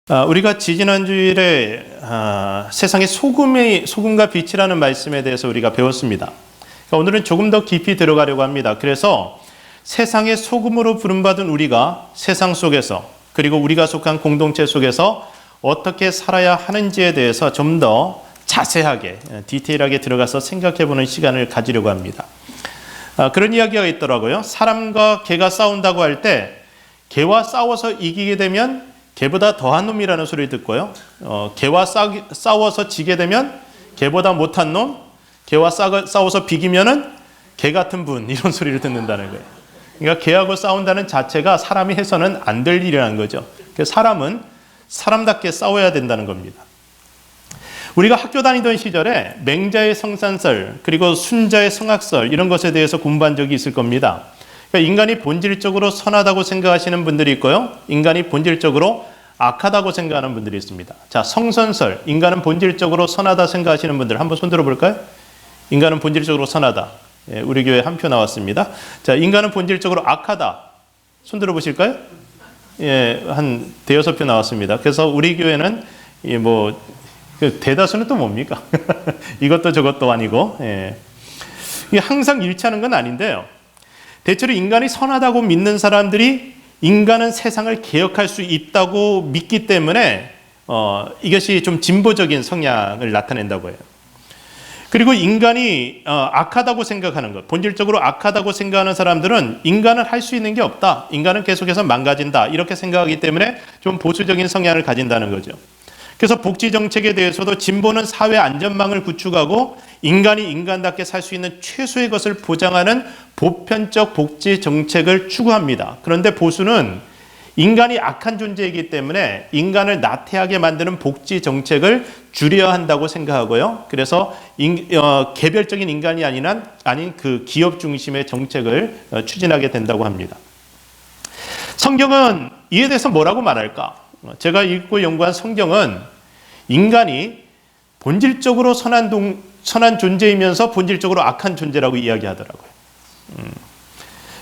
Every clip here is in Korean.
우리가 지지난주일에 세상의 소금과 빛이라는 말씀에 대해서 우리가 배웠습니다. 그러니까 오늘은 조금 더 깊이 들어가려고 합니다. 그래서 세상의 소금으로 부름받은 우리가 세상 속에서 그리고 우리가 속한 공동체 속에서 어떻게 살아야 하는지에 대해서 좀 더 자세하게 디테일하게 들어가서 생각해보는 시간을 가지려고 합니다. 그런 이야기가 있더라고요. 사람과 개가 싸운다고 할 때 개와 싸워서 이기게 되면 개보다 더한 놈이라는 소리를 듣고요. 개와 싸워서 지게 되면 개보다 못한 놈, 개와 싸워서 비기면은 개 같은 분, 이런 소리를 듣는다는 거예요. 그러니까 개하고 싸운다는 자체가 사람이 해서는 안 될 일이라는 거죠. 그래서 사람은 사람답게 싸워야 된다는 겁니다. 우리가 학교 다니던 시절에 맹자의 성산설, 그리고 순자의 성악설 이런 것에 대해서 공부한 적이 있을 겁니다. 그러니까 인간이 본질적으로 선하다고 생각하시는 분들이 있고요. 인간이 본질적으로 악하다고 생각하는 분들이 있습니다. 자, 성선설, 인간은 본질적으로 선하다 생각하시는 분들 한번 손 들어볼까요? 인간은 본질적으로 선하다. 예, 우리 교회 한 표 나왔습니다. 자, 인간은 본질적으로 악하다. 손 들어보실까요? 예, 한 대여섯 표 나왔습니다. 그래서 우리 교회는 대다수는 또 뭡니까? 이것도 저것도 아니고, 예. 이게 항상 일치하는 건 아닌데요. 대체로 인간이 선하다고 믿는 사람들이 인간은 세상을 개혁할 수 있다고 믿기 때문에 이것이 좀 진보적인 성향을 나타낸다고 해요. 그리고 인간이 악하다고 생각하는 것, 본질적으로 악하다고 생각하는 사람들은 인간은 할 수 있는 게 없다. 인간은 계속해서 망가진다. 이렇게 생각하기 때문에 좀 보수적인 성향을 가진다는 거죠. 그래서 복지 정책에 대해서도 진보는 사회 안전망을 구축하고 인간이 인간답게 살 수 있는 최소의 것을 보장하는 보편적 복지 정책을 추구합니다. 그런데 보수는 인간이 악한 존재이기 때문에 인간을 나태하게 만드는 복지 정책을 줄여야 한다고 생각하고요. 그래서 개별적인 인간이 아닌 그 기업 중심의 정책을 추진하게 된다고 합니다. 성경은 이에 대해서 뭐라고 말할까? 제가 읽고 연구한 성경은 인간이 본질적으로 선한 존재이면서 본질적으로 악한 존재라고 이야기하더라고요.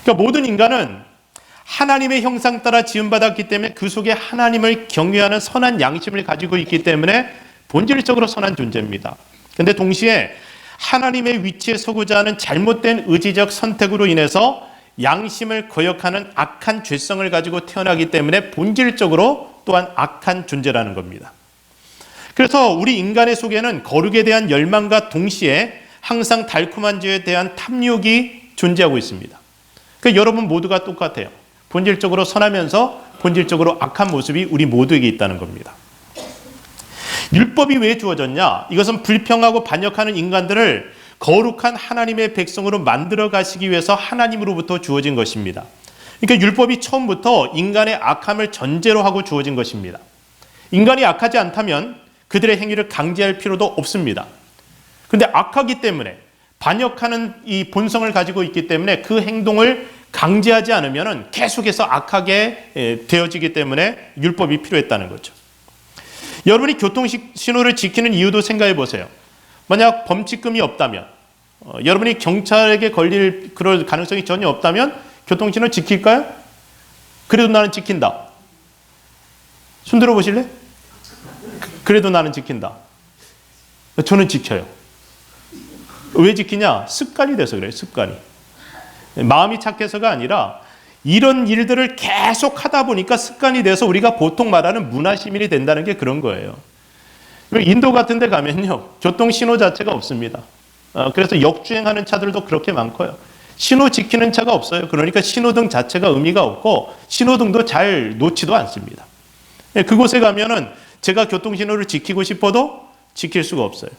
그러니까 모든 인간은 하나님의 형상 따라 지음받았기 때문에 그 속에 하나님을 경외하는 선한 양심을 가지고 있기 때문에 본질적으로 선한 존재입니다. 그런데 동시에 하나님의 위치에 서고자 하는 잘못된 의지적 선택으로 인해서 양심을 거역하는 악한 죄성을 가지고 태어나기 때문에 본질적으로 또한 악한 존재라는 겁니다. 그래서 우리 인간의 속에는 거룩에 대한 열망과 동시에 항상 달콤한 죄에 대한 탐욕이 존재하고 있습니다. 그러니까 여러분 모두가 똑같아요. 본질적으로 선하면서 본질적으로 악한 모습이 우리 모두에게 있다는 겁니다. 율법이 왜 주어졌냐? 이것은 불평하고 반역하는 인간들을 거룩한 하나님의 백성으로 만들어 가시기 위해서 하나님으로부터 주어진 것입니다. 그러니까 율법이 처음부터 인간의 악함을 전제로 하고 주어진 것입니다. 인간이 악하지 않다면 그들의 행위를 강제할 필요도 없습니다. 그런데 악하기 때문에 반역하는 이 본성을 가지고 있기 때문에 그 행동을 강제하지 않으면 계속해서 악하게 되어지기 때문에 율법이 필요했다는 거죠. 여러분이 교통신호를 지키는 이유도 생각해 보세요. 만약 범칙금이 없다면, 여러분이 경찰에게 걸릴 그럴 가능성이 전혀 없다면 교통신호 지킬까요? 그래도 나는 지킨다. 손 들어보실래? 그래도 나는 지킨다. 저는 지켜요. 왜 지키냐? 습관이 돼서 그래요. 습관이. 마음이 착해서가 아니라 이런 일들을 계속 하다 보니까 습관이 돼서 우리가 보통 말하는 문화시민이 된다는 게 그런 거예요. 인도 같은 데 가면요. 교통신호 자체가 없습니다. 그래서 역주행하는 차들도 그렇게 많고요. 신호 지키는 차가 없어요. 그러니까 신호등 자체가 의미가 없고 신호등도 잘 놓지도 않습니다. 그곳에 가면은 제가 교통신호를 지키고 싶어도 지킬 수가 없어요.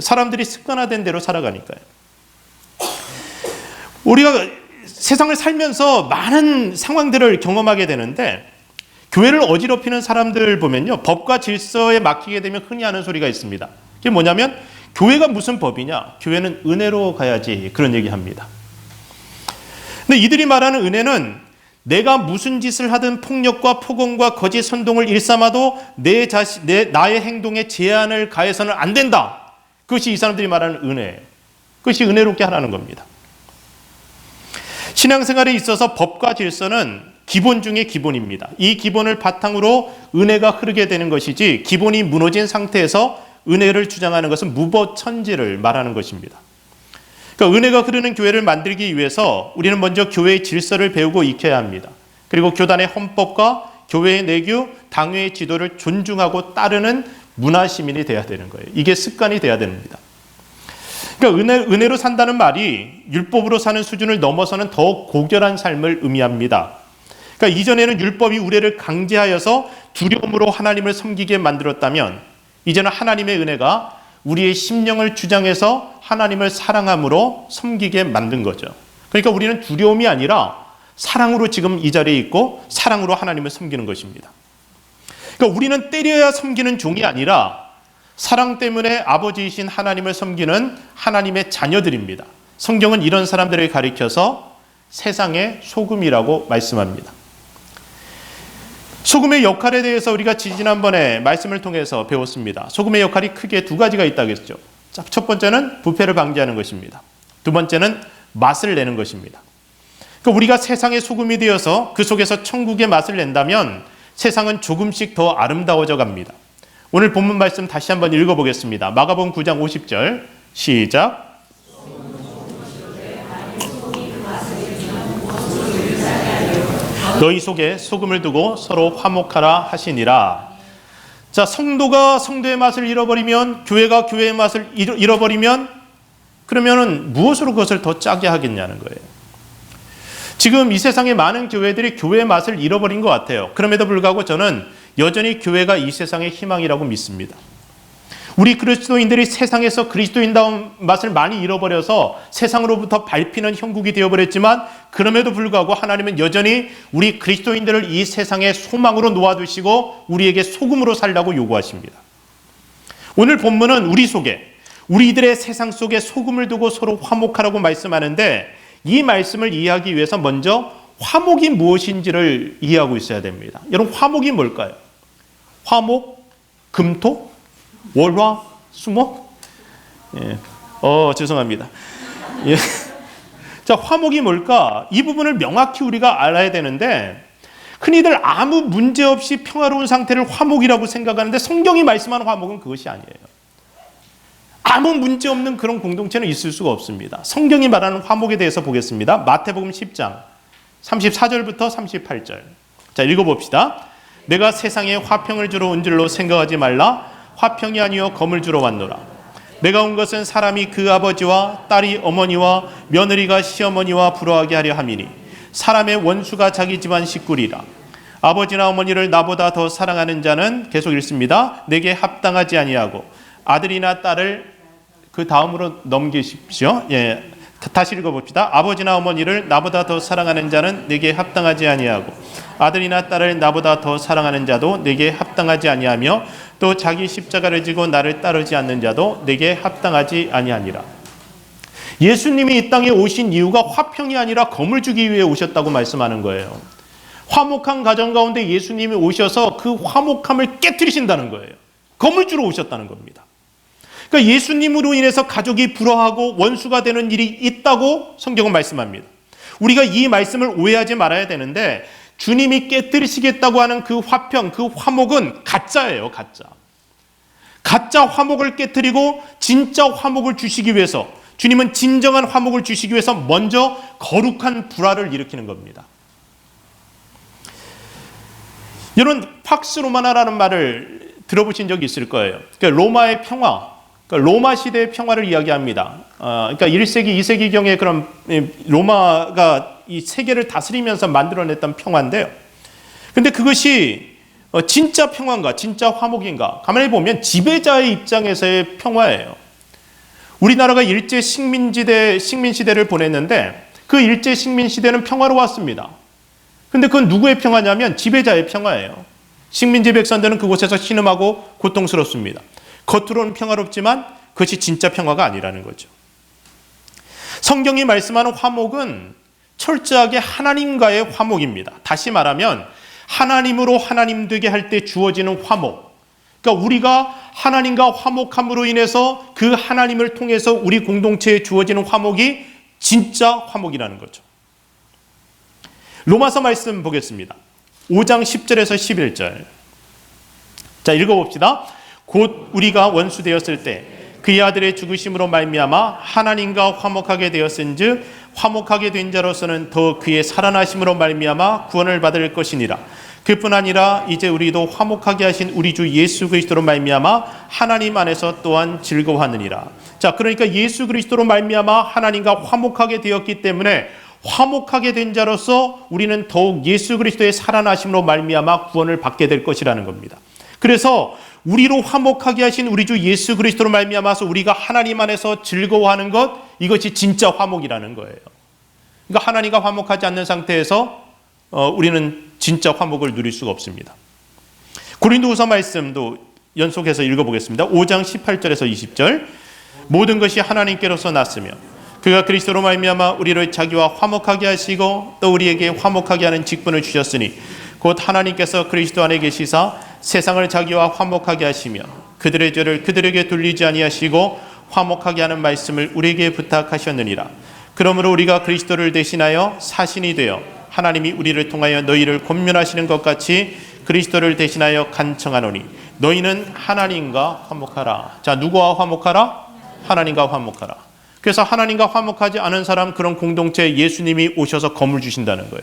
사람들이 습관화된 대로 살아가니까요. 우리가 세상을 살면서 많은 상황들을 경험하게 되는데 교회를 어지럽히는 사람들 보면요. 법과 질서에 막히게 되면 흔히 하는 소리가 있습니다. 그게 뭐냐면 교회가 무슨 법이냐? 교회는 은혜로 가야지. 그런 얘기합니다. 근데 이들이 말하는 은혜는 내가 무슨 짓을 하든 폭력과 폭언과 거짓 선동을 일삼아도 나의 행동에 제한을 가해서는 안 된다. 그것이 이 사람들이 말하는 은혜예요. 그것이 은혜롭게 하라는 겁니다. 신앙생활에 있어서 법과 질서는 기본 중에 기본입니다. 이 기본을 바탕으로 은혜가 흐르게 되는 것이지 기본이 무너진 상태에서 은혜를 주장하는 것은 무법천지를 말하는 것입니다. 그러니까 은혜가 흐르는 교회를 만들기 위해서 우리는 먼저 교회의 질서를 배우고 익혀야 합니다. 그리고 교단의 헌법과 교회의 내규, 당회의 지도를 존중하고 따르는 문화 시민이 돼야 되는 거예요. 이게 습관이 돼야 됩니다. 그러니까 은혜로 산다는 말이 율법으로 사는 수준을 넘어서는 더 고결한 삶을 의미합니다. 그러니까 이전에는 율법이 우리를 강제하여서 두려움으로 하나님을 섬기게 만들었다면 이제는 하나님의 은혜가 우리의 심령을 주장해서 하나님을 사랑함으로 섬기게 만든 거죠. 그러니까 우리는 두려움이 아니라 사랑으로 지금 이 자리에 있고 사랑으로 하나님을 섬기는 것입니다. 그러니까 우리는 때려야 섬기는 종이 아니라 사랑 때문에 아버지이신 하나님을 섬기는 하나님의 자녀들입니다. 성경은 이런 사람들을 가리켜서 세상의 소금이라고 말씀합니다. 소금의 역할에 대해서 우리가 지난번에 말씀을 통해서 배웠습니다. 소금의 역할이 크게 두 가지가 있다고 했죠. 첫 번째는 부패를 방지하는 것입니다. 두 번째는 맛을 내는 것입니다. 그러니까 우리가 세상의 소금이 되어서 그 속에서 천국의 맛을 낸다면 세상은 조금씩 더 아름다워져 갑니다. 오늘 본문 말씀 다시 한번 읽어보겠습니다. 마가복음 9장 50절 시작. 너희 속에 소금을 두고 서로 화목하라 하시니라. 자, 성도가 성도의 맛을 잃어버리면, 교회가 교회의 맛을 잃어버리면 그러면은 무엇으로 그것을 더 짜게 하겠냐는 거예요. 지금 이 세상의 많은 교회들이 교회의 맛을 잃어버린 것 같아요. 그럼에도 불구하고 저는 여전히 교회가 이 세상의 희망이라고 믿습니다. 우리 그리스도인들이 세상에서 그리스도인다운 맛을 많이 잃어버려서 세상으로부터 밟히는 형국이 되어버렸지만 그럼에도 불구하고 하나님은 여전히 우리 그리스도인들을 이 세상의 소망으로 놓아두시고 우리에게 소금으로 살라고 요구하십니다. 오늘 본문은 우리 속에, 우리들의 세상 속에 소금을 두고 서로 화목하라고 말씀하는데 이 말씀을 이해하기 위해서 먼저 화목이 무엇인지를 이해하고 있어야 됩니다. 여러분, 화목이 뭘까요? 화목, 금토, 월화, 수목? 예. 죄송합니다. 예. 자, 화목이 뭘까? 이 부분을 명확히 우리가 알아야 되는데 흔히들 아무 문제 없이 평화로운 상태를 화목이라고 생각하는데 성경이 말씀하는 화목은 그것이 아니에요. 아무 문제 없는 그런 공동체는 있을 수가 없습니다. 성경이 말하는 화목에 대해서 보겠습니다. 마태복음 10장 34절부터 38절. 자, 읽어봅시다. 내가 세상에 화평을 주러 온 줄로 생각하지 말라. 화평이 아니요 검을 주러 왔노라. 내가 온 것은 사람이 그 아버지와 딸이 어머니와 며느리가 시어머니와 불화하게 하려 함이니 사람의 원수가 자기 집안 식구리라. 아버지나 어머니를 나보다 더 사랑하는 자는, 계속 읽습니다, 내게 합당하지 아니하고 아들이나 딸을, 그 다음으로 넘기십시오. 예, 다시 읽어봅시다. 아버지나 어머니를 나보다 더 사랑하는 자는 내게 합당하지 아니하고 아들이나 딸을 나보다 더 사랑하는 자도 내게 합당하지 아니하며 또 자기 십자가를 지고 나를 따르지 않는 자도 내게 합당하지 아니하니라. 예수님이 이 땅에 오신 이유가 화평이 아니라 검을 주기 위해 오셨다고 말씀하는 거예요. 화목한 가정 가운데 예수님이 오셔서 그 화목함을 깨트리신다는 거예요. 검을 주러 오셨다는 겁니다. 그러니까 예수님으로 인해서 가족이 불화하고 원수가 되는 일이 있다고 성경은 말씀합니다. 우리가 이 말씀을 오해하지 말아야 되는데 주님이 깨뜨리시겠다고 하는 그 화평, 그 화목은 가짜예요. 가짜 화목을 깨뜨리고 진짜 화목을 주시기 위해서, 주님은 진정한 화목을 주시기 위해서 먼저 거룩한 불화를 일으키는 겁니다. 여러분, 팍스 로마나라는 말을 들어보신 적이 있을 거예요. 그러니까 로마의 평화, 그러니까 로마 시대의 평화를 이야기합니다. 그러니까 1세기, 2세기경에 그런 로마가 이 세계를 다스리면서 만들어냈던 평화인데요. 근데 그것이 진짜 평화인가, 진짜 화목인가? 가만히 보면 지배자의 입장에서의 평화예요. 우리나라가 일제 식민시대를 보냈는데 그 일제 식민시대는 평화로웠습니다. 근데 그건 누구의 평화냐면 지배자의 평화예요. 식민지 백성들은 그곳에서 신음하고 고통스럽습니다. 겉으로는 평화롭지만 그것이 진짜 평화가 아니라는 거죠. 성경이 말씀하는 화목은 철저하게 하나님과의 화목입니다. 다시 말하면 하나님으로 하나님 되게 할 때 주어지는 화목. 그러니까 우리가 하나님과 화목함으로 인해서 그 하나님을 통해서 우리 공동체에 주어지는 화목이 진짜 화목이라는 거죠. 로마서 말씀 보겠습니다. 5장 10절에서 11절. 자, 읽어봅시다. 곧 우리가 원수 되었을 때 그의 아들의 죽으심으로 말미암아 하나님과 화목하게 되었은즉 화목하게 된 자로서는 더 그의 살아나심으로 말미암아 구원을 받을 것이니라. 그뿐 아니라 이제 우리도 화목하게 하신 우리 주 예수 그리스도로 말미암아 하나님 안에서 또한 즐거워하느니라. 자, 그러니까 예수 그리스도로 말미암아 하나님과 화목하게 되었기 때문에 화목하게 된 자로서 우리는 더욱 예수 그리스도의 살아나심으로 말미암아 구원을 받게 될 것이라는 겁니다. 그래서 우리로 화목하게 하신 우리 주 예수 그리스도로 말미암아서 우리가 하나님 안에서 즐거워하는 것, 이것이 진짜 화목이라는 거예요. 그러니까 하나님과 화목하지 않는 상태에서 우리는 진짜 화목을 누릴 수가 없습니다. 고린도후서 말씀도 연속해서 읽어보겠습니다. 5장 18절에서 20절. 모든 것이 하나님께로서 났으며 그가 그리스도로 말미암아 우리를 자기와 화목하게 하시고 또 우리에게 화목하게 하는 직분을 주셨으니 곧 하나님께서 그리스도 안에 계시사 세상을 자기와 화목하게 하시며 그들의 죄를 그들에게 돌리지 아니하시고 화목하게 하는 말씀을 우리에게 부탁하셨느니라. 그러므로 우리가 그리스도를 대신하여 사신이 되어 하나님이 우리를 통하여 너희를 권면하시는 것 같이 그리스도를 대신하여 간청하노니 너희는 하나님과 화목하라. 자, 누구와 화목하라? 하나님과 화목하라. 그래서 하나님과 화목하지 않은 사람, 그런 공동체에 예수님이 오셔서 검을 주신다는 거예요.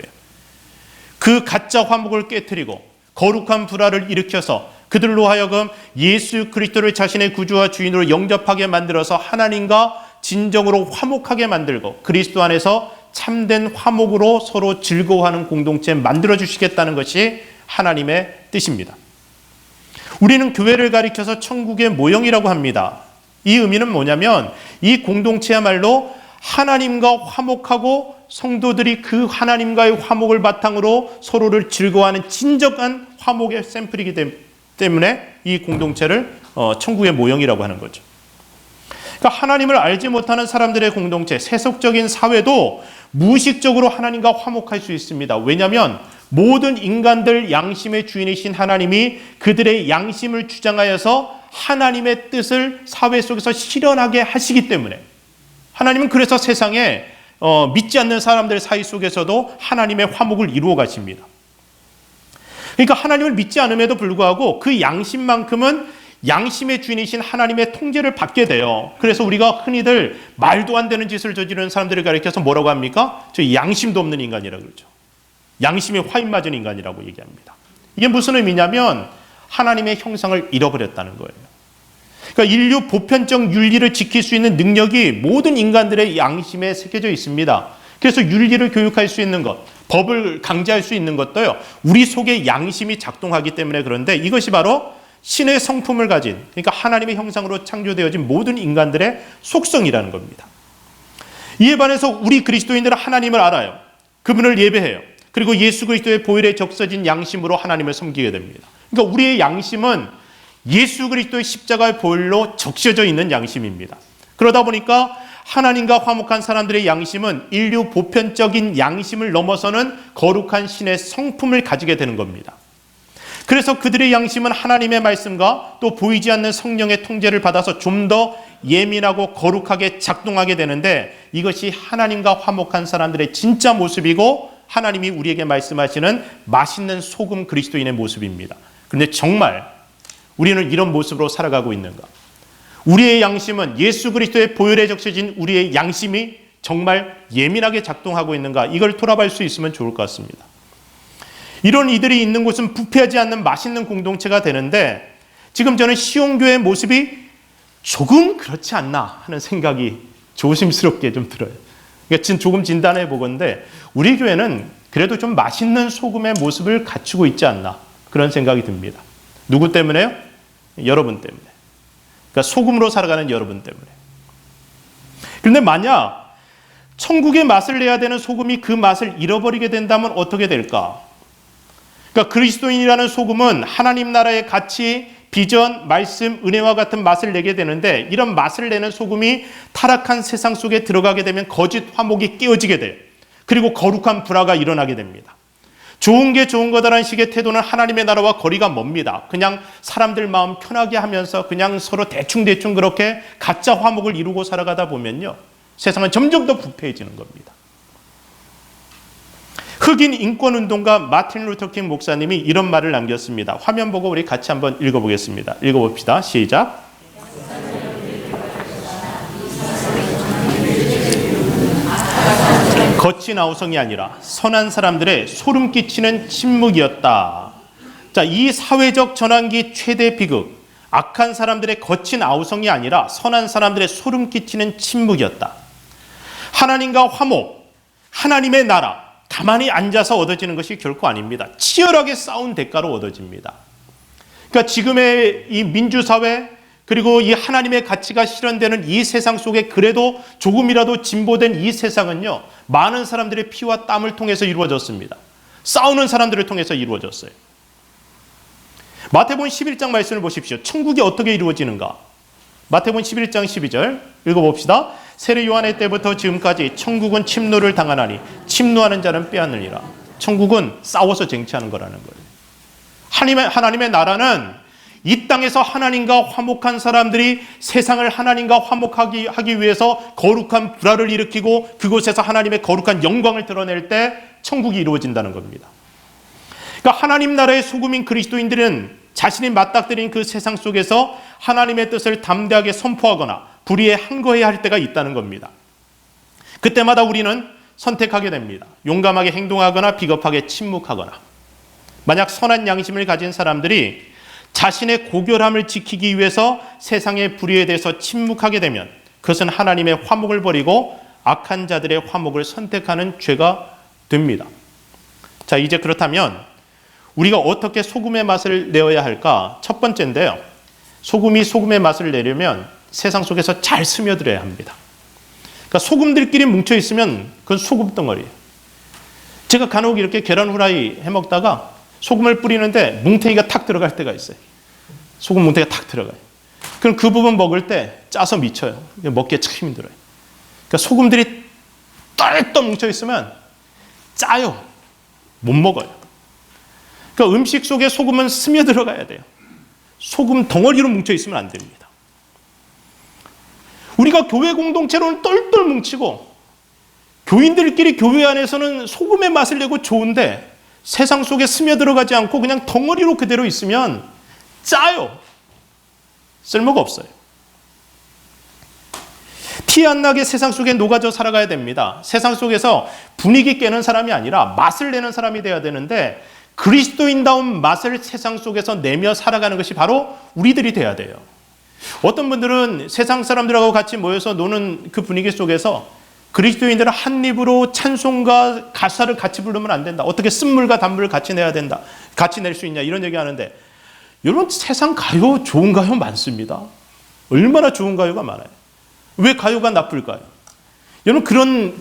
그 가짜 화목을 깨트리고 거룩한 불화를 일으켜서 그들로 하여금 예수 그리스도를 자신의 구주와 주인으로 영접하게 만들어서 하나님과 진정으로 화목하게 만들고 그리스도 안에서 참된 화목으로 서로 즐거워하는 공동체 만들어 주시겠다는 것이 하나님의 뜻입니다. 우리는 교회를 가리켜서 천국의 모형이라고 합니다. 이 의미는 뭐냐면 이 공동체야말로 하나님과 화목하고 성도들이 그 하나님과의 화목을 바탕으로 서로를 즐거워하는 진정한 화목의 샘플이기 때문에 이 공동체를 천국의 모형이라고 하는 거죠. 그러니까 하나님을 알지 못하는 사람들의 공동체, 세속적인 사회도 무의식적으로 하나님과 화목할 수 있습니다. 왜냐하면 모든 인간들 양심의 주인이신 하나님이 그들의 양심을 주장하여서 하나님의 뜻을 사회 속에서 실현하게 하시기 때문에 하나님은 그래서 세상에 믿지 않는 사람들 사이 속에서도 하나님의 화목을 이루어 가십니다. 그러니까 하나님을 믿지 않음에도 불구하고 그 양심만큼은 양심의 주인이신 하나님의 통제를 받게 돼요. 그래서 우리가 흔히들 말도 안 되는 짓을 저지르는 사람들을 가리켜서 뭐라고 합니까? 저 양심도 없는 인간이라고 그러죠. 양심에 화인 맞은 인간이라고 얘기합니다. 이게 무슨 의미냐면 하나님의 형상을 잃어버렸다는 거예요. 그러니까 인류 보편적 윤리를 지킬 수 있는 능력이 모든 인간들의 양심에 새겨져 있습니다. 그래서 윤리를 교육할 수 있는 것, 법을 강제할 수 있는 것도요, 우리 속에 양심이 작동하기 때문에 그런데 이것이 바로 신의 성품을 가진, 그러니까 하나님의 형상으로 창조되어진 모든 인간들의 속성이라는 겁니다. 이에 반해서 우리 그리스도인들은 하나님을 알아요. 그분을 예배해요. 그리고 예수 그리스도의 보혈에 적셔진 양심으로 하나님을 섬기게 됩니다. 그러니까 우리의 양심은 예수 그리스도의 십자가의 보혈로 적셔져 있는 양심입니다. 그러다 보니까 하나님과 화목한 사람들의 양심은 인류 보편적인 양심을 넘어서는 거룩한 신의 성품을 가지게 되는 겁니다. 그래서 그들의 양심은 하나님의 말씀과 또 보이지 않는 성령의 통제를 받아서 좀 더 예민하고 거룩하게 작동하게 되는데 이것이 하나님과 화목한 사람들의 진짜 모습이고 하나님이 우리에게 말씀하시는 맛있는 소금 그리스도인의 모습입니다. 그런데 정말 우리는 이런 모습으로 살아가고 있는가? 우리의 양심은 예수 그리스도의 보혈에 적셔진 우리의 양심이 정말 예민하게 작동하고 있는가? 이걸 돌아볼 수 있으면 좋을 것 같습니다. 이런 이들이 있는 곳은 부패하지 않는 맛있는 공동체가 되는데 지금 저는 시온교회의 모습이 조금 그렇지 않나 하는 생각이 조심스럽게 좀 들어요. 그러니까 조금 진단해 보건데 우리 교회는 그래도 좀 맛있는 소금의 모습을 갖추고 있지 않나 그런 생각이 듭니다. 누구 때문에요? 여러분 때문에. 그러니까 소금으로 살아가는 여러분 때문에. 그런데 만약 천국의 맛을 내야 되는 소금이 그 맛을 잃어버리게 된다면 어떻게 될까? 그러니까 그리스도인이라는 소금은 하나님 나라의 가치, 비전, 말씀, 은혜와 같은 맛을 내게 되는데 이런 맛을 내는 소금이 타락한 세상 속에 들어가게 되면 거짓 화목이 깨어지게 돼요. 그리고 거룩한 불화가 일어나게 됩니다. 좋은 게 좋은 거다라는 식의 태도는 하나님의 나라와 거리가 멉니다. 그냥 사람들 마음 편하게 하면서 그냥 서로 대충대충 그렇게 가짜 화목을 이루고 살아가다 보면요. 세상은 점점 더 부패해지는 겁니다. 흑인 인권운동가 마틴 루터킹 목사님이 이런 말을 남겼습니다. 화면 보고 우리 같이 한번 읽어보겠습니다. 읽어봅시다. 시작. 거친 아우성이 아니라 선한 사람들의 소름 끼치는 침묵이었다. 자, 이 사회적 전환기 최대 비극, 악한 사람들의 거친 아우성이 아니라 선한 사람들의 소름 끼치는 침묵이었다. 하나님과 화목, 하나님의 나라, 가만히 앉아서 얻어지는 것이 결코 아닙니다. 치열하게 싸운 대가로 얻어집니다. 그러니까 지금의 이 민주사회, 그리고 이 하나님의 가치가 실현되는 이 세상 속에 그래도 조금이라도 진보된 이 세상은요, 많은 사람들의 피와 땀을 통해서 이루어졌습니다. 싸우는 사람들을 통해서 이루어졌어요. 마태복음 11장 말씀을 보십시오. 천국이 어떻게 이루어지는가? 마태복음 11장 12절 읽어봅시다. 세례 요한의 때부터 지금까지 천국은 침노를 당하나니 침노하는 자는 빼앗느니라. 천국은 싸워서 쟁취하는 거라는 거예요. 하나님의 나라는 이 땅에서 하나님과 화목한 사람들이 세상을 하나님과 화목하기 위해서 거룩한 불화를 일으키고 그곳에서 하나님의 거룩한 영광을 드러낼 때 천국이 이루어진다는 겁니다. 그러니까 하나님 나라의 소금인 그리스도인들은 자신이 맞닥뜨린 그 세상 속에서 하나님의 뜻을 담대하게 선포하거나 불의에 항거해야 할 때가 있다는 겁니다. 그때마다 우리는 선택하게 됩니다. 용감하게 행동하거나 비겁하게 침묵하거나. 만약 선한 양심을 가진 사람들이 자신의 고결함을 지키기 위해서 세상의 불의에 대해서 침묵하게 되면 그것은 하나님의 화목을 버리고 악한 자들의 화목을 선택하는 죄가 됩니다. 자, 이제 그렇다면 우리가 어떻게 소금의 맛을 내어야 할까? 첫 번째인데요. 소금이 소금의 맛을 내려면 세상 속에서 잘 스며들어야 합니다. 그러니까 소금들끼리 뭉쳐 있으면 그건 소금 덩어리예요. 제가 간혹 이렇게 계란 후라이 해 먹다가 소금을 뿌리는데 뭉탱이가 탁 들어갈 때가 있어요. 소금 뭉탱이가 탁 들어가요. 그럼 그 부분 먹을 때 짜서 미쳐요. 먹기에 참 힘들어요. 그러니까 소금들이 똘똘 뭉쳐 있으면 짜요. 못 먹어요. 그러니까 음식 속에 소금은 스며들어가야 돼요. 소금 덩어리로 뭉쳐 있으면 안 됩니다. 우리가 교회 공동체로는 똘똘 뭉치고 교인들끼리 교회 안에서는 소금의 맛을 내고 좋은데 세상 속에 스며들어가지 않고 그냥 덩어리로 그대로 있으면 짜요. 쓸모가 없어요. 티 안 나게 세상 속에 녹아져 살아가야 됩니다. 세상 속에서 분위기 깨는 사람이 아니라 맛을 내는 사람이 돼야 되는데 그리스도인다운 맛을 세상 속에서 내며 살아가는 것이 바로 우리들이 돼야 돼요. 어떤 분들은 세상 사람들하고 같이 모여서 노는 그 분위기 속에서 그리스도인들은 한 입으로 찬송과 가사를 같이 부르면 안 된다. 어떻게 쓴물과 단물을 같이 내야 된다. 같이 낼 수 있냐 이런 얘기하는데 여러분 세상 가요 좋은 가요 많습니다. 얼마나 좋은 가요가 많아요. 왜 가요가 나쁠까요? 여러분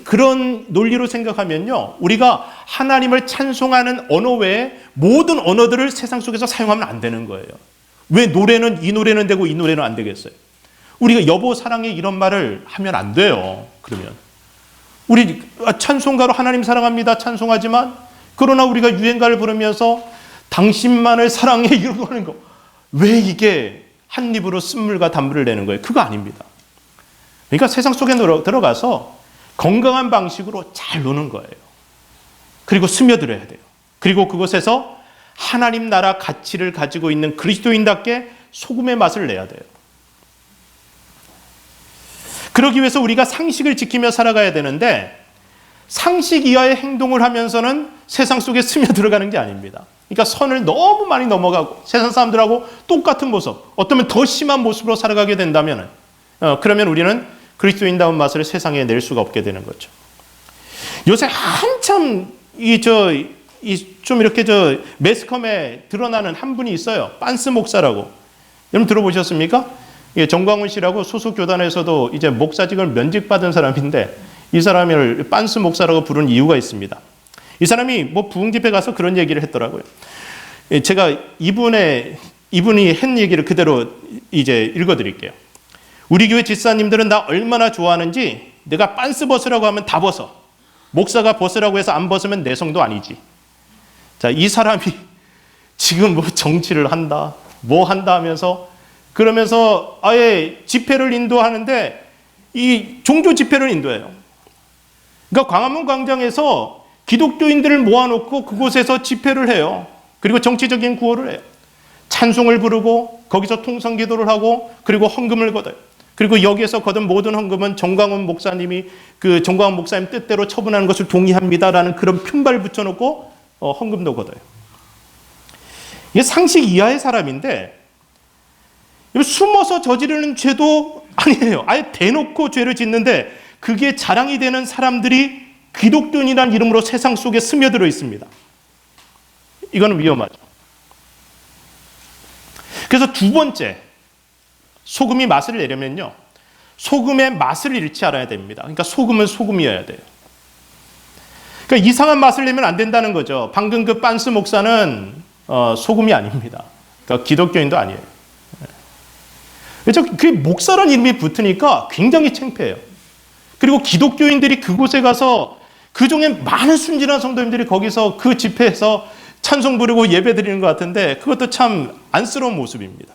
그런 논리로 생각하면요. 우리가 하나님을 찬송하는 언어 외에 모든 언어들을 세상 속에서 사용하면 안 되는 거예요. 왜 노래는 이 노래는 되고 이 노래는 안 되겠어요? 우리가 여보 사랑해 이런 말을 하면 안 돼요. 그러면 우리 찬송가로 하나님 사랑합니다 찬송하지만 그러나 우리가 유행가를 부르면서 당신만을 사랑해 이러고 하는 거 왜 이게 한 입으로 쓴물과 단물을 내는 거예요? 그거 아닙니다. 그러니까 세상 속에 들어가서 건강한 방식으로 잘 노는 거예요. 그리고 스며들어야 돼요. 그리고 그곳에서 하나님 나라 가치를 가지고 있는 그리스도인답게 소금의 맛을 내야 돼요. 그러기 위해서 우리가 상식을 지키며 살아가야 되는데 상식 이하의 행동을 하면서는 세상 속에 스며들어가는 게 아닙니다. 그러니까 선을 너무 많이 넘어가고 세상 사람들하고 똑같은 모습, 어쩌면 더 심한 모습으로 살아가게 된다면 그러면 우리는 그리스도인다운 맛을 세상에 낼 수가 없게 되는 거죠. 요새 한참 좀 이렇게 매스컴에 드러나는 한 분이 있어요. 빤스 목사라고. 여러분 들어보셨습니까? 정광훈 씨라고 소속 교단에서도 이제 목사직을 면직받은 사람인데 이 사람을 빤스 목사라고 부른 이유가 있습니다. 이 사람이 부흥 집회 가서 그런 얘기를 했더라고요. 제가 이분이 한 얘기를 그대로 이제 읽어드릴게요. 우리 교회 집사님들은 나 얼마나 좋아하는지 내가 빤스 벗으라고 하면 다 벗어. 목사가 벗으라고 해서 안 벗으면 내 성도 아니지. 자, 이 사람이 지금 정치를 한다, 한다 하면서 그러면서 아예 집회를 인도하는데 이 종교 집회를 인도해요. 그러니까 광화문 광장에서 기독교인들을 모아놓고 그곳에서 집회를 해요. 그리고 정치적인 구호를 해요. 찬송을 부르고 거기서 통성기도를 하고 그리고 헌금을 걷어요. 그리고 여기에서 거둔 모든 헌금은 정광훈 목사님 뜻대로 처분하는 것을 동의합니다라는 그런 품발을 붙여놓고 헌금도 걷어요. 이게 상식 이하의 사람인데 숨어서 저지르는 죄도 아니에요. 아예 대놓고 죄를 짓는데 그게 자랑이 되는 사람들이 기독교인이라는 이름으로 세상 속에 스며들어 있습니다. 이거는 위험하죠. 그래서 두 번째, 소금이 맛을 내려면요, 소금의 맛을 잃지 않아야 됩니다. 그러니까 소금은 소금이어야 돼요. 그러니까 이상한 맛을 내면 안 된다는 거죠. 방금 그 빤스 목사는 소금이 아닙니다. 그러니까 기독교인도 아니에요. 그래서 그 목사라는 이름이 붙으니까 굉장히 창피해요. 그리고 기독교인들이 그곳에 가서 그 중에 많은 순진한 성도님들이 거기서 그 집회에서 찬송 부르고 예배 드리는 것 같은데 그것도 참 안쓰러운 모습입니다.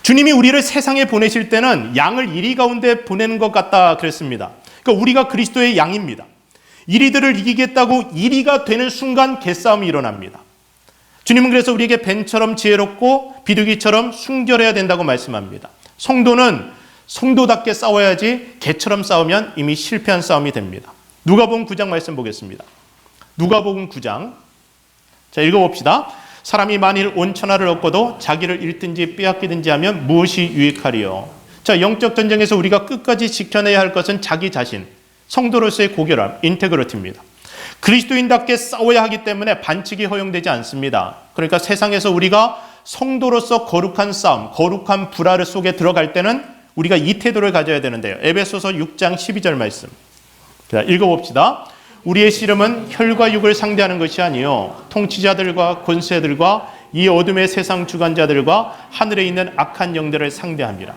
주님이 우리를 세상에 보내실 때는 양을 이리 가운데 보내는 것 같다 그랬습니다. 그러니까 우리가 그리스도의 양입니다. 이리들을 이기겠다고 이리가 되는 순간 개싸움이 일어납니다. 주님은 그래서 우리에게 뱀처럼 지혜롭고 비둘기처럼 순결해야 된다고 말씀합니다. 성도는 성도답게 싸워야지 개처럼 싸우면 이미 실패한 싸움이 됩니다. 누가복음 9장 말씀 보겠습니다. 누가복음 9장. 자, 읽어봅시다. 사람이 만일 온 천하를 얻고도 자기를 잃든지 빼앗기든지 하면 무엇이 유익하리요? 자, 영적 전쟁에서 우리가 끝까지 지켜내야 할 것은 자기 자신, 성도로서의 고결함, 인테그리티입니다. 그리스도인답게 싸워야 하기 때문에 반칙이 허용되지 않습니다. 그러니까 세상에서 우리가 성도로서 거룩한 싸움, 거룩한 불화 속에 들어갈 때는 우리가 이 태도를 가져야 되는데요. 에베소서 6장 12절 말씀. 자, 읽어봅시다. 우리의 씨름은 혈과 육을 상대하는 것이 아니요 통치자들과 권세들과 이 어둠의 세상 주관자들과 하늘에 있는 악한 영들을 상대합니다.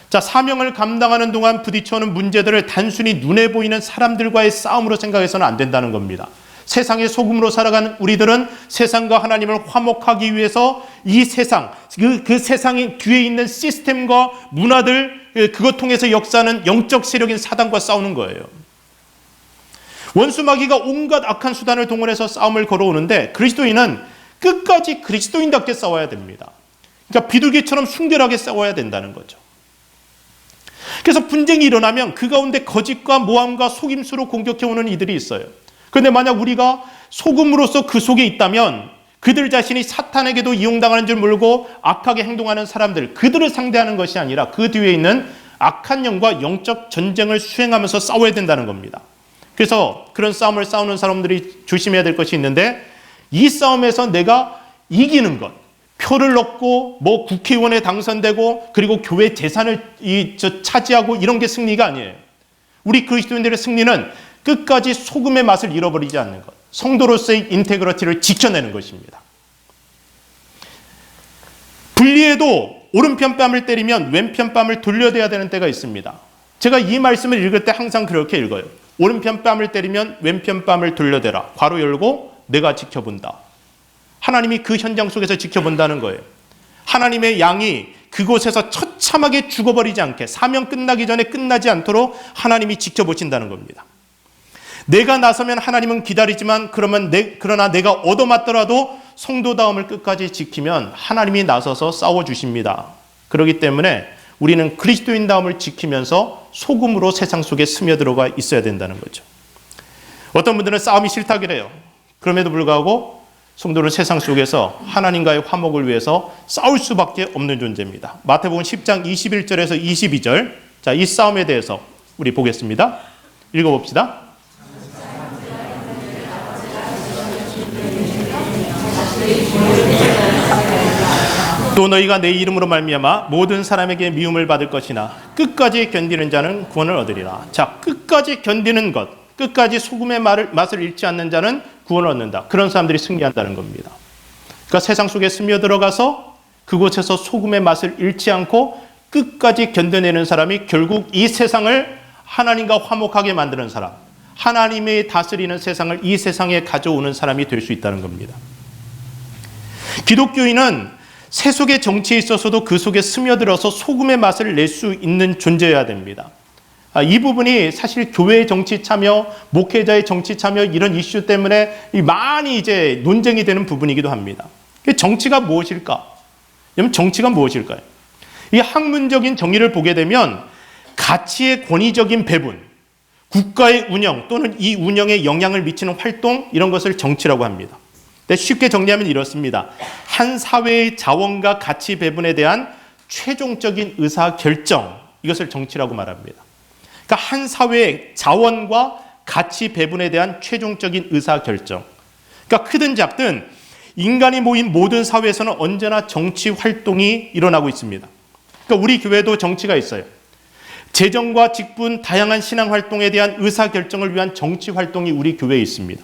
자, 사명을 감당하는 동안 부딪혀오는 문제들을 단순히 눈에 보이는 사람들과의 싸움으로 생각해서는 안 된다는 겁니다. 세상의 소금으로 살아가는 우리들은 세상과 하나님을 화목하기 위해서 이 세상, 그 세상의 뒤에 있는 시스템과 문화들, 그것 통해서 역사하는 영적 세력인 사단과 싸우는 거예요. 원수 마귀가 온갖 악한 수단을 동원해서 싸움을 걸어오는데 그리스도인은 끝까지 그리스도인답게 싸워야 됩니다. 그러니까 비둘기처럼 순결하게 싸워야 된다는 거죠. 그래서 분쟁이 일어나면 그 가운데 거짓과 모함과 속임수로 공격해오는 이들이 있어요. 그런데 만약 우리가 소금으로서 그 속에 있다면 그들 자신이 사탄에게도 이용당하는 줄 모르고 악하게 행동하는 사람들, 그들을 상대하는 것이 아니라 그 뒤에 있는 악한 영과 영적 전쟁을 수행하면서 싸워야 된다는 겁니다. 그래서 그런 싸움을 싸우는 사람들이 조심해야 될 것이 있는데 이 싸움에서 내가 이기는 것, 표를 얻고 뭐 국회의원에 당선되고 그리고 교회 재산을 차지하고 이런 게 승리가 아니에요. 우리 그리스도인들의 승리는 끝까지 소금의 맛을 잃어버리지 않는 것, 성도로서의 인테그리티를 지켜내는 것입니다. 분리해도 오른편 뺨을 때리면 왼편 뺨을 돌려대야 되는 때가 있습니다. 제가 이 말씀을 읽을 때 항상 그렇게 읽어요. 오른편 뺨을 때리면 왼편 뺨을 돌려대라. 괄호 열고 내가 지켜본다. 하나님이 그 현장 속에서 지켜본다는 거예요. 하나님의 양이 그곳에서 처참하게 죽어버리지 않게 사명 끝나기 전에 끝나지 않도록 하나님이 지켜보신다는 겁니다. 내가 나서면 하나님은 기다리지만 그러나 내가 얻어맞더라도 성도다움을 끝까지 지키면 하나님이 나서서 싸워주십니다. 그렇기 때문에 우리는 그리스도인다움을 지키면서 소금으로 세상 속에 스며들어가 있어야 된다는 거죠. 어떤 분들은 싸움이 싫다 그래요. 그럼에도 불구하고 성도는 세상 속에서 하나님과의 화목을 위해서 싸울 수밖에 없는 존재입니다. 마태복음 10장 21절에서 22절. 자, 이 싸움에 대해서 우리 보겠습니다. 읽어봅시다. 또 너희가 내 이름으로 말미암아 모든 사람에게 미움을 받을 것이나 끝까지 견디는 자는 구원을 얻으리라. 자, 끝까지 견디는 것, 끝까지 소금의 맛을 잃지 않는 자는 구원을 얻는다. 그런 사람들이 승리한다는 겁니다. 그러니까 세상 속에 스며들어가서 그곳에서 소금의 맛을 잃지 않고 끝까지 견뎌내는 사람이 결국 이 세상을 하나님과 화목하게 만드는 사람, 하나님이 다스리는 세상을 이 세상에 가져오는 사람이 될 수 있다는 겁니다. 기독교인은 세속의 정치에 있어서도 그 속에 스며들어서 소금의 맛을 낼 수 있는 존재여야 됩니다. 이 부분이 사실 교회의 정치 참여, 목회자의 정치 참여 이런 이슈 때문에 많이 이제 논쟁이 되는 부분이기도 합니다. 정치가 무엇일까? 여러분, 정치가 무엇일까요? 이 학문적인 정의를 보게 되면 가치의 권위적인 배분, 국가의 운영 또는 이 운영에 영향을 미치는 활동 이런 것을 정치라고 합니다. 쉽게 정리하면 이렇습니다. 한 사회의 자원과 가치 배분에 대한 최종적인 의사 결정, 이것을 정치라고 말합니다. 그러니까 한 사회의 자원과 가치 배분에 대한 최종적인 의사 결정. 그러니까 크든 작든 인간이 모인 모든 사회에서는 언제나 정치 활동이 일어나고 있습니다. 그러니까 우리 교회도 정치가 있어요. 재정과 직분, 다양한 신앙 활동에 대한 의사 결정을 위한 정치 활동이 우리 교회에 있습니다.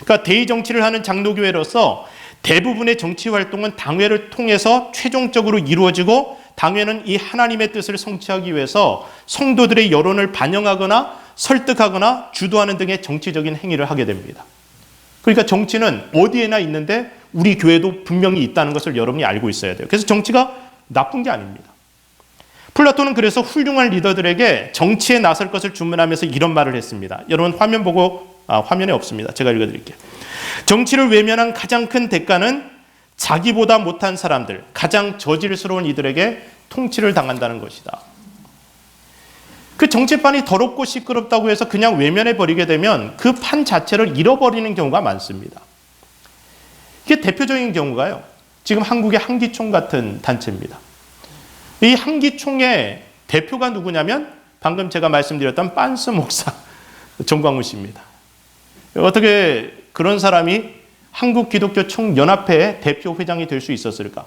그러니까 대의 정치를 하는 장로교회로서 대부분의 정치 활동은 당회를 통해서 최종적으로 이루어지고, 당회는 이 하나님의 뜻을 성취하기 위해서 성도들의 여론을 반영하거나 설득하거나 주도하는 등의 정치적인 행위를 하게 됩니다. 그러니까 정치는 어디에나 있는데 우리 교회도 분명히 있다는 것을 여러분이 알고 있어야 돼요. 그래서 정치가 나쁜 게 아닙니다. 플라톤은 그래서 훌륭한 리더들에게 정치에 나설 것을 주문하면서 이런 말을 했습니다. 여러분 화면 보고, 화면에 없습니다. 제가 읽어드릴게요. 정치를 외면한 가장 큰 대가는 자기보다 못한 사람들, 가장 저질스러운 이들에게 통치를 당한다는 것이다. 그 정치판이 더럽고 시끄럽다고 해서 그냥 외면해버리게 되면 그 판 자체를 잃어버리는 경우가 많습니다. 이게 대표적인 경우가요, 지금 한국의 한기총 같은 단체입니다. 이 한기총의 대표가 누구냐면 방금 제가 말씀드렸던 빤스 목사 정광훈 씨입니다. 어떻게 그런 사람이 한국기독교총연합회의 대표 회장이 될 수 있었을까?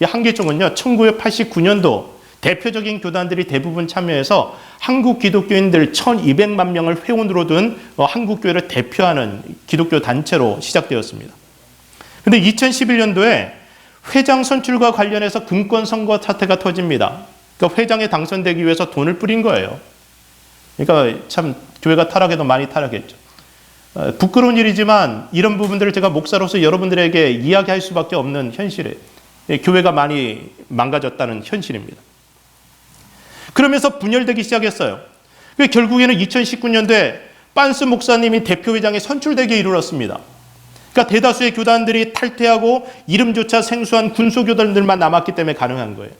이 한기총은요, 1989년도 대표적인 교단들이 대부분 참여해서 한국 기독교인들 1200만 명을 회원으로 둔 한국교회를 대표하는 기독교 단체로 시작되었습니다. 그런데 2011년도에 회장 선출과 관련해서 금권 선거 사태가 터집니다. 그러니까 회장에 당선되기 위해서 돈을 뿌린 거예요. 그러니까 참 교회가 타락해도 많이 타락했죠. 부끄러운 일이지만 이런 부분들을 제가 목사로서 여러분들에게 이야기할 수밖에 없는 현실이에요. 교회가 많이 망가졌다는 현실입니다. 그러면서 분열되기 시작했어요. 결국에는 2019년도에 빤스 목사님이 대표회장에 선출되게 이르렀습니다. 그러니까 대다수의 교단들이 탈퇴하고 이름조차 생소한 군소교단들만 남았기 때문에 가능한 거예요.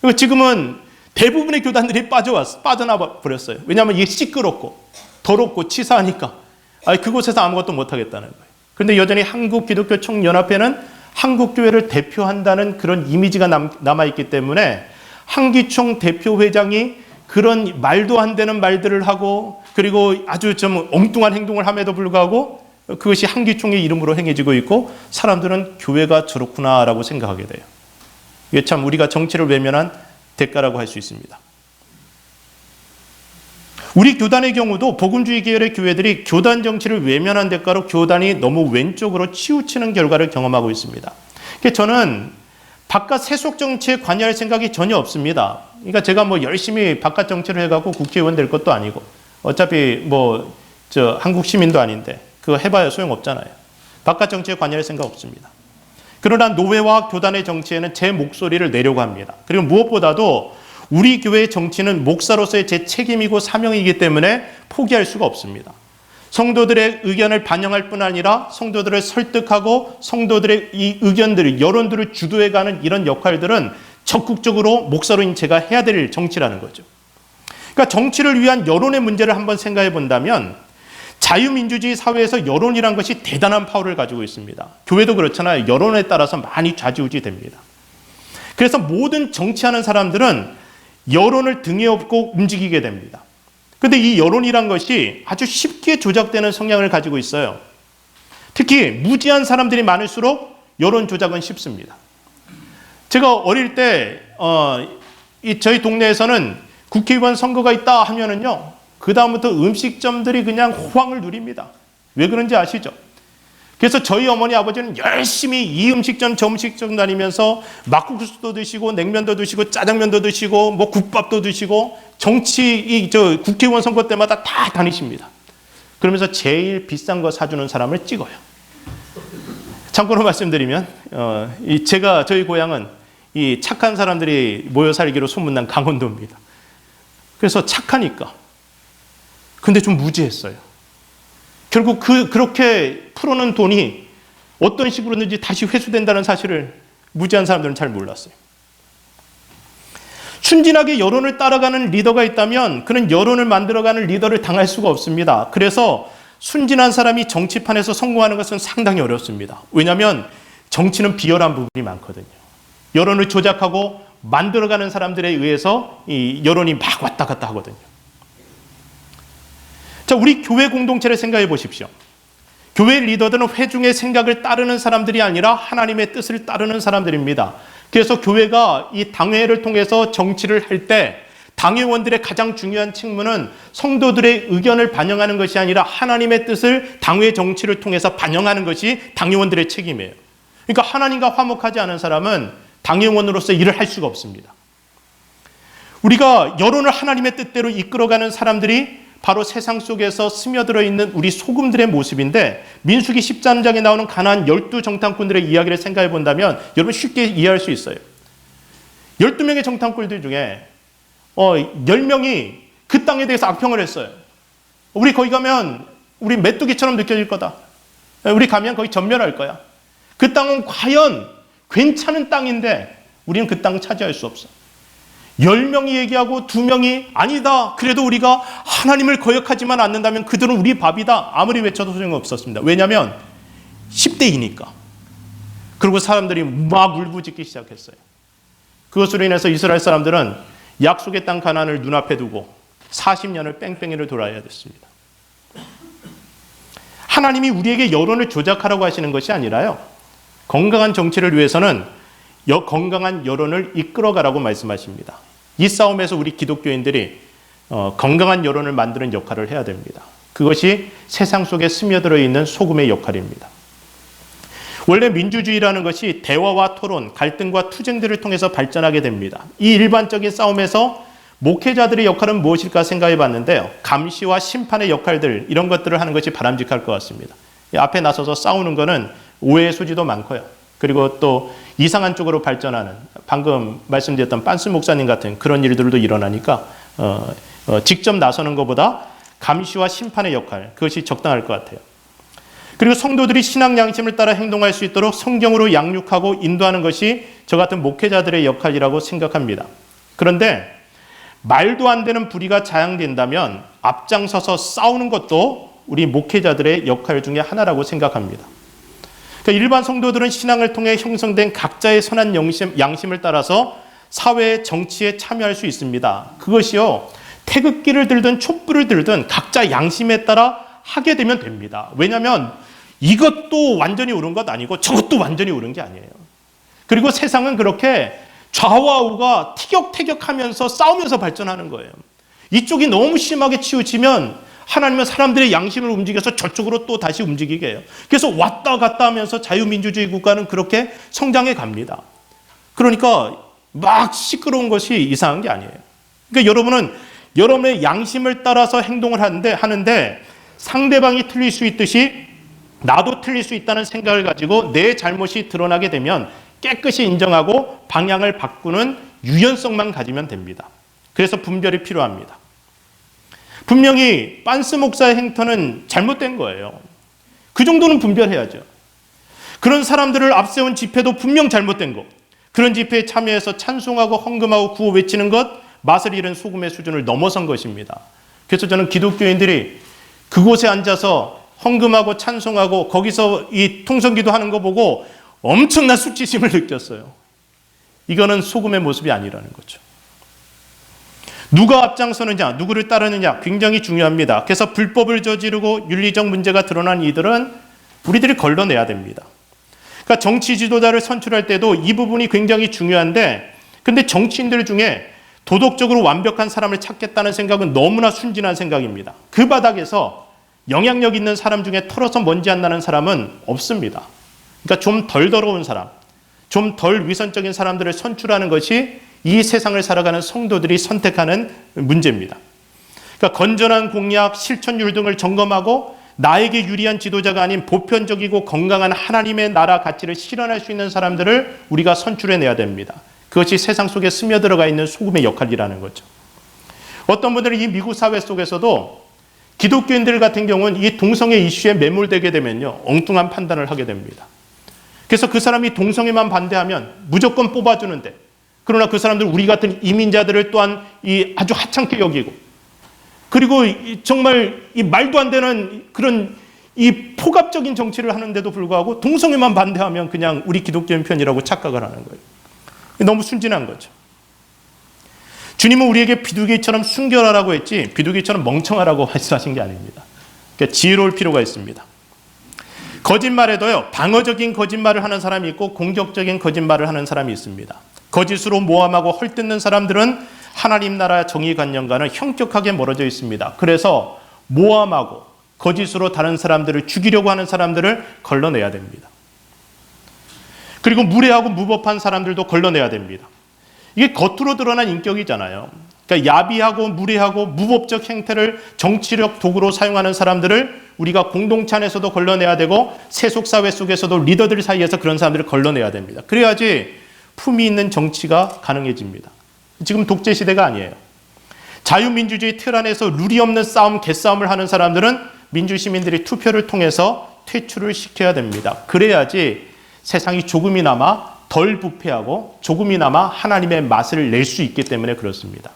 그리고 지금은 대부분의 교단들이 빠져나와 버렸어요. 왜냐하면 이게 시끄럽고 더럽고 치사하니까 그곳에서 아무것도 못하겠다는 거예요. 그런데 여전히 한국기독교총연합회는 한국교회를 대표한다는 그런 이미지가 남아있기 때문에 한기총 대표회장이 그런 말도 안 되는 말들을 하고, 그리고 아주 좀 엉뚱한 행동을 함에도 불구하고 그것이 한기총의 이름으로 행해지고 있고, 사람들은 교회가 저렇구나라고 생각하게 돼요. 이게 참 우리가 정치를 외면한 대가라고 할 수 있습니다. 우리 교단의 경우도 복음주의 계열의 교회들이 교단 정치를 외면한 대가로 교단이 너무 왼쪽으로 치우치는 결과를 경험하고 있습니다. 저는 바깥 세속 정치에 관여할 생각이 전혀 없습니다. 그러니까 제가 뭐 열심히 바깥 정치를 해가고 국회의원 될 것도 아니고, 어차피 한국 시민도 아닌데 그거 해봐야 소용없잖아요. 바깥 정치에 관여할 생각 없습니다. 그러나 노회와 교단의 정치에는 제 목소리를 내려고 합니다. 그리고 무엇보다도 우리 교회의 정치는 목사로서의 제 책임이고 사명이기 때문에 포기할 수가 없습니다. 성도들의 의견을 반영할 뿐 아니라 성도들을 설득하고 성도들의 이 의견들을, 여론들을 주도해가는 이런 역할들은 적극적으로 목사로인 제가 해야 될 정치라는 거죠. 그러니까 정치를 위한 여론의 문제를 한번 생각해 본다면, 자유민주주의 사회에서 여론이란 것이 대단한 파워를 가지고 있습니다. 교회도 그렇잖아요. 여론에 따라서 많이 좌지우지 됩니다. 그래서 모든 정치하는 사람들은 여론을 등에 업고 움직이게 됩니다. 그런데 이 여론이란 것이 아주 쉽게 조작되는 성향을 가지고 있어요. 특히 무지한 사람들이 많을수록 여론 조작은 쉽습니다. 제가 어릴 때 저희 동네에서는 국회의원 선거가 있다 하면은요, 그 다음부터 음식점들이 그냥 호황을 누립니다. 왜 그런지 아시죠? 그래서 저희 어머니 아버지는 열심히 이 음식점 저 음식점 다니면서 막국수도 드시고 냉면도 드시고 짜장면도 드시고 뭐 국밥도 드시고 국회의원 선거 때마다 다 다니십니다. 그러면서 제일 비싼 거 사주는 사람을 찍어요. 참고로 말씀드리면 저희 고향은 이 착한 사람들이 모여 살기로 소문난 강원도입니다. 그래서 착하니까 근데 좀 무지했어요. 결국 그렇게 풀어놓은 돈이 어떤 식으로든지 다시 회수된다는 사실을 무지한 사람들은 잘 몰랐어요. 순진하게 여론을 따라가는 리더가 있다면 그는 여론을 만들어가는 리더를 당할 수가 없습니다. 그래서 순진한 사람이 정치판에서 성공하는 것은 상당히 어렵습니다. 왜냐하면 정치는 비열한 부분이 많거든요. 여론을 조작하고 만들어가는 사람들에 의해서 이 여론이 막 왔다 갔다 하거든요. 자, 우리 교회 공동체를 생각해 보십시오. 교회 리더들은 회중의 생각을 따르는 사람들이 아니라 하나님의 뜻을 따르는 사람들입니다. 그래서 교회가 이 당회를 통해서 정치를 할 때 당회원들의 가장 중요한 책무는 성도들의 의견을 반영하는 것이 아니라 하나님의 뜻을 당회 정치를 통해서 반영하는 것이 당회원들의 책임이에요. 그러니까 하나님과 화목하지 않은 사람은 당회원으로서 일을 할 수가 없습니다. 우리가 여론을 하나님의 뜻대로 이끌어가는 사람들이 바로 세상 속에서 스며들어 있는 우리 소금들의 모습인데, 민수기 13장에 나오는 가나안 12 정탐꾼들의 이야기를 생각해 본다면 여러분 쉽게 이해할 수 있어요. 12명의 정탐꾼들 중에 10명이 그 땅에 대해서 악평을 했어요. 우리 거기 가면 우리 메뚜기처럼 느껴질 거다. 우리 가면 거기 전멸할 거야. 그 땅은 과연 괜찮은 땅인데 우리는 그 땅을 차지할 수 없어. 10명이 얘기하고 2명이 아니다. 그래도 우리가 하나님을 거역하지만 않는다면 그들은 우리 밥이다. 아무리 외쳐도 소용없었습니다. 왜냐하면 10대2니까. 그리고 사람들이 막 울부짖기 시작했어요. 그것으로 인해서 이스라엘 사람들은 약속의 땅 가나안을 눈앞에 두고 40년을 뺑뺑이를 돌아야 됐습니다. 하나님이 우리에게 여론을 조작하라고 하시는 것이 아니라요, 건강한 정치를 위해서는 건강한 여론을 이끌어가라고 말씀하십니다. 이 싸움에서 우리 기독교인들이 건강한 여론을 만드는 역할을 해야 됩니다. 그것이 세상 속에 스며들어 있는 소금의 역할입니다. 원래 민주주의라는 것이 대화와 토론, 갈등과 투쟁들을 통해서 발전하게 됩니다. 이 일반적인 싸움에서 목회자들의 역할은 무엇일까 생각해 봤는데요, 감시와 심판의 역할들, 이런 것들을 하는 것이 바람직할 것 같습니다. 앞에 나서서 싸우는 것은 오해의 소지도 많고요. 그리고 또 이상한 쪽으로 발전하는, 방금 말씀드렸던 빤스 목사님 같은 그런 일들도 일어나니까 직접 나서는 것보다 감시와 심판의 역할, 그것이 적당할 것 같아요. 그리고 성도들이 신앙 양심을 따라 행동할 수 있도록 성경으로 양육하고 인도하는 것이 저 같은 목회자들의 역할이라고 생각합니다. 그런데 말도 안 되는 불의가 자행된다면 앞장서서 싸우는 것도 우리 목회자들의 역할 중에 하나라고 생각합니다. 그러니까 일반 성도들은 신앙을 통해 형성된 각자의 선한 양심을 따라서 사회의 정치에 참여할 수 있습니다. 그것이요, 태극기를 들든 촛불을 들든 각자 양심에 따라 하게 되면 됩니다. 왜냐하면 이것도 완전히 옳은 것 아니고 저것도 완전히 옳은 게 아니에요. 그리고 세상은 그렇게 좌와 우가 티격태격하면서 싸우면서 발전하는 거예요. 이쪽이 너무 심하게 치우치면 하나님은 사람들의 양심을 움직여서 저쪽으로 또 다시 움직이게 해요. 그래서 왔다 갔다 하면서 자유민주주의 국가는 그렇게 성장해 갑니다. 그러니까 막 시끄러운 것이 이상한 게 아니에요. 그러니까 여러분은 여러분의 양심을 따라서 행동을 하는데 상대방이 틀릴 수 있듯이 나도 틀릴 수 있다는 생각을 가지고 내 잘못이 드러나게 되면 깨끗이 인정하고 방향을 바꾸는 유연성만 가지면 됩니다. 그래서 분별이 필요합니다. 분명히 빤스 목사의 행태는 잘못된 거예요. 그 정도는 분별해야죠. 그런 사람들을 앞세운 집회도 분명 잘못된 거. 그런 집회에 참여해서 찬송하고 헌금하고 구호 외치는 것, 맛을 잃은 소금의 수준을 넘어선 것입니다. 그래서 저는 기독교인들이 그곳에 앉아서 헌금하고 찬송하고 거기서 이 통성기도 하는 거 보고 엄청난 수치심을 느꼈어요. 이거는 소금의 모습이 아니라는 거죠. 누가 앞장서느냐, 누구를 따르느냐 굉장히 중요합니다. 그래서 불법을 저지르고 윤리적 문제가 드러난 이들은 우리들이 걸러내야 됩니다. 그러니까 정치 지도자를 선출할 때도 이 부분이 굉장히 중요한데, 근데 정치인들 중에 도덕적으로 완벽한 사람을 찾겠다는 생각은 너무나 순진한 생각입니다. 그 바닥에서 영향력 있는 사람 중에 털어서 먼지 안 나는 사람은 없습니다. 그러니까 좀 덜 더러운 사람, 좀 덜 위선적인 사람들을 선출하는 것이 이 세상을 살아가는 성도들이 선택하는 문제입니다. 그러니까 건전한 공약, 실천율 등을 점검하고 나에게 유리한 지도자가 아닌 보편적이고 건강한 하나님의 나라 가치를 실현할 수 있는 사람들을 우리가 선출해내야 됩니다. 그것이 세상 속에 스며들어가 있는 소금의 역할이라는 거죠. 어떤 분들은 이 미국 사회 속에서도 기독교인들 같은 경우는 이 동성애 이슈에 매몰되게 되면요, 엉뚱한 판단을 하게 됩니다. 그래서 그 사람이 동성애만 반대하면 무조건 뽑아주는데, 그러나 그 사람들 우리 같은 이민자들을 또한 아주 하찮게 여기고, 그리고 정말 이 말도 안 되는 그런 이 폭압적인 정치를 하는데도 불구하고 동성애만 반대하면 그냥 우리 기독교인 편이라고 착각을 하는 거예요. 너무 순진한 거죠. 주님은 우리에게 비둘기처럼 순결하라고 했지 비둘기처럼 멍청하라고 말씀하신 게 아닙니다. 그러니까 지혜로울 필요가 있습니다. 거짓말에도요, 방어적인 거짓말을 하는 사람이 있고 공격적인 거짓말을 하는 사람이 있습니다. 거짓으로 모함하고 헐뜯는 사람들은 하나님 나라 정의관념과는 현격하게 멀어져 있습니다. 그래서 모함하고 거짓으로 다른 사람들을 죽이려고 하는 사람들을 걸러내야 됩니다. 그리고 무례하고 무법한 사람들도 걸러내야 됩니다. 이게 겉으로 드러난 인격이잖아요. 그러니까 야비하고 무례하고 무법적 행태를 정치력 도구로 사용하는 사람들을 우리가 공동체 안에서도 걸러내야 되고 세속사회 속에서도 리더들 사이에서 그런 사람들을 걸러내야 됩니다. 그래야지 품위 있는 정치가 가능해집니다. 지금 독재 시대가 아니에요. 자유민주주의 틀 안에서 룰이 없는 싸움, 개싸움을 하는 사람들은 민주시민들이 투표를 통해서 퇴출을 시켜야 됩니다. 그래야지 세상이 조금이나마 덜 부패하고 조금이나마 하나님의 맛을 낼 수 있기 때문에 그렇습니다.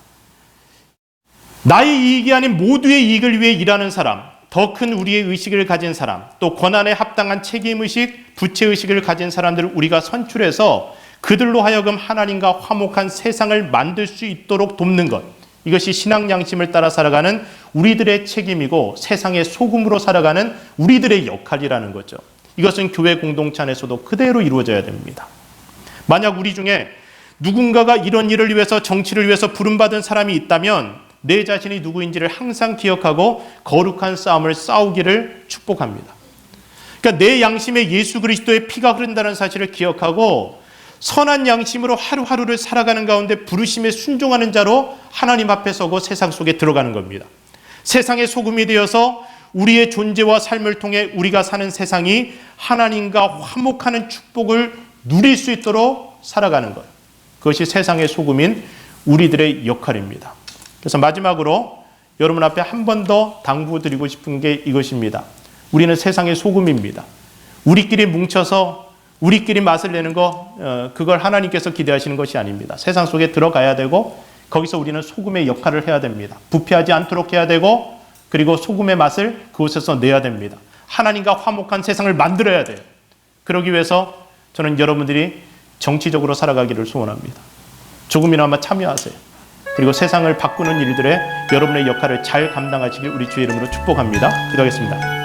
나의 이익이 아닌 모두의 이익을 위해 일하는 사람, 더 큰 우리의 의식을 가진 사람, 또 권한에 합당한 책임의식, 부채의식을 가진 사람들을 우리가 선출해서 그들로 하여금 하나님과 화목한 세상을 만들 수 있도록 돕는 것, 이것이 신앙 양심을 따라 살아가는 우리들의 책임이고 세상의 소금으로 살아가는 우리들의 역할이라는 거죠. 이것은 교회 공동체 안에서도 그대로 이루어져야 됩니다. 만약 우리 중에 누군가가 이런 일을 위해서, 정치를 위해서 부름받은 사람이 있다면 내 자신이 누구인지를 항상 기억하고 거룩한 싸움을 싸우기를 축복합니다. 그러니까 내 양심에 예수 그리스도의 피가 흐른다는 사실을 기억하고 선한 양심으로 하루하루를 살아가는 가운데 부르심에 순종하는 자로 하나님 앞에 서고 세상 속에 들어가는 겁니다. 세상의 소금이 되어서 우리의 존재와 삶을 통해 우리가 사는 세상이 하나님과 화목하는 축복을 누릴 수 있도록 살아가는 것. 그것이 세상의 소금인 우리들의 역할입니다. 그래서 마지막으로 여러분 앞에 한 번 더 당부드리고 싶은 게 이것입니다. 우리는 세상의 소금입니다. 우리끼리 뭉쳐서 우리끼리 맛을 내는 거, 그걸 하나님께서 기대하시는 것이 아닙니다. 세상 속에 들어가야 되고 거기서 우리는 소금의 역할을 해야 됩니다. 부패하지 않도록 해야 되고 그리고 소금의 맛을 그곳에서 내야 됩니다. 하나님과 화목한 세상을 만들어야 돼요. 그러기 위해서 저는 여러분들이 정치적으로 살아가기를 소원합니다. 조금이나마 참여하세요. 그리고 세상을 바꾸는 일들에 여러분의 역할을 잘 감당하시길 우리 주의 이름으로 축복합니다. 기도하겠습니다.